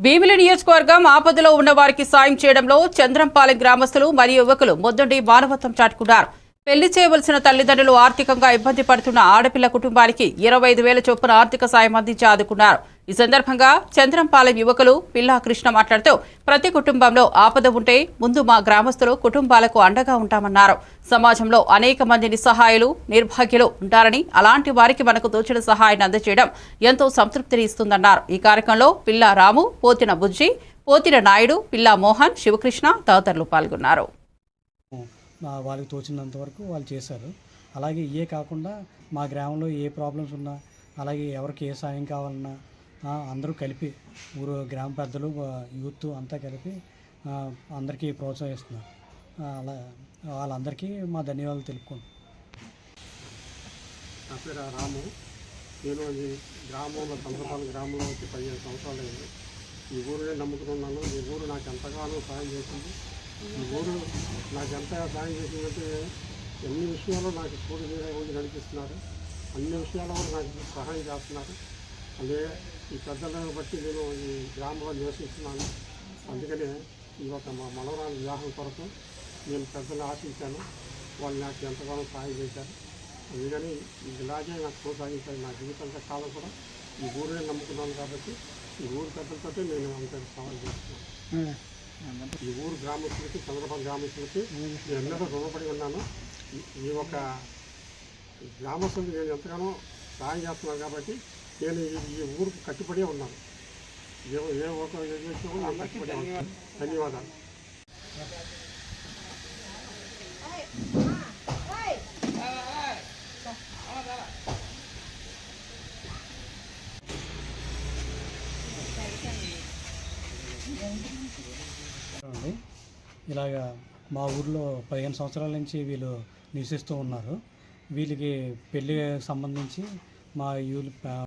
భీమిలి నియోజకవర్గం ఆపదలో ఉన్న వారికి సాయం చేయడంలో చంద్రంపాలెం గ్రామస్తులు మరియు యువకులు మొద్దుండి మానవత్వం చాటుకున్నారు. పెళ్లి చేయవలసిన తల్లిదండ్రులు ఆర్థికంగా ఇబ్బంది పడుతున్న ఆడపిల్ల కుటుంబానికి 25,000 చొప్పున ఆర్థిక సాయం అందించి ఆదుకున్నారు. ఈ సందర్భంగా చంద్రంపాలెం యువకులు పిల్లా కృష్ణ మాట్లాడుతూ ప్రతి కుటుంబంలో ఆపద ఉంటే ముందు మా గ్రామస్తులు కుటుంబాలకు అండగా ఉంటామన్నారు. సమాజంలో అనేక మంది నిస్సహాయులు నిర్భాగ్యులు ఉంటారని అలాంటి వారికి మనకు తోచిన సహాయాన్ని అందజేయడం ఎంతో సంతృప్తిని ఇస్తుందన్నారు. ఈ కార్యక్రమంలో పిల్లా రాము, పోతిన బుజ్జి, పోతిన నాయుడు, పిల్లా మోహన్, శివకృష్ణ తదితరులు పాల్గొన్నారు. వాళ్ళకి తోచినంత వరకు వాళ్ళు చేశారు. అలాగే ఇవే కాకుండా మా గ్రామంలో ఏ ప్రాబ్లమ్స్ ఉన్నా, అలాగే ఎవరికి ఏ సాయం కావాలన్నా అందరూ కలిపి గ్రామ పెద్దలు యూత్ అంతా కలిపి అందరికీ ప్రోత్సహిస్తున్నారు. అలా వాళ్ళందరికీ మా ధన్యవాదాలు తెలుపుకుంటాం. నా పేరు రాము. నేను ఈ గ్రామంలో చంద్రపాలెం గ్రామంలో వచ్చి 15 సంవత్సరాలు అయింది. ఈ ఊరినే నమ్ముకున్నాను. ఈ ఊరు నాకు ఎంతగానో సాయం చేసింది. ఈ ఊరు నాకు ఎంత సాయం చేసిందంటే ఎన్ని విషయాల్లో నాకు స్కూల్ ఉండి నడిపిస్తున్నారు. అన్ని విషయాల్లో కూడా నాకు సహాయం చేస్తున్నారు. అదే ఈ పెద్దలను బట్టి నేను ఈ గ్రామంలో నివసిస్తున్నాను. అందుకనే ఈ ఒక మా మనవరాలు వివాహం కొరకు నేను పెద్దలు ఆశించాను. వాళ్ళు నాకు ఎంతగానో సహాయం చేశారు. అందుకని ఇలాగే నాకు ప్రోత్సహించారు. నా జీవితం కాలం కూడా ఈ ఊరిని నమ్ముకున్నాను కాబట్టి ఈ ఊరు పెద్దలతో నేను అంత సవాల్ చేస్తున్నాను. ఈ ఊరు గ్రామస్తులకి, చంద్రపాలెం గ్రామస్తులకి నేను ఎన్నడూ రుణపడి ఉన్నాను. ఈ ఒక గ్రామస్తులకి నేను ఎంతగానో సహాయం చేస్తున్నాను కాబట్టి నేను ఈ ఊరికి కట్టుబడి ఉన్నాను. ఏ ఒక విషయంలో నాకు కట్టుబడి ఉన్నాను. ధన్యవాదాలు. ఇలాగా మా ఊర్లో 15 సంవత్సరాల నుంచి వీళ్ళు నివసిస్తూ ఉన్నారు. వీళ్ళకి పెళ్ళికి సంబంధించి మా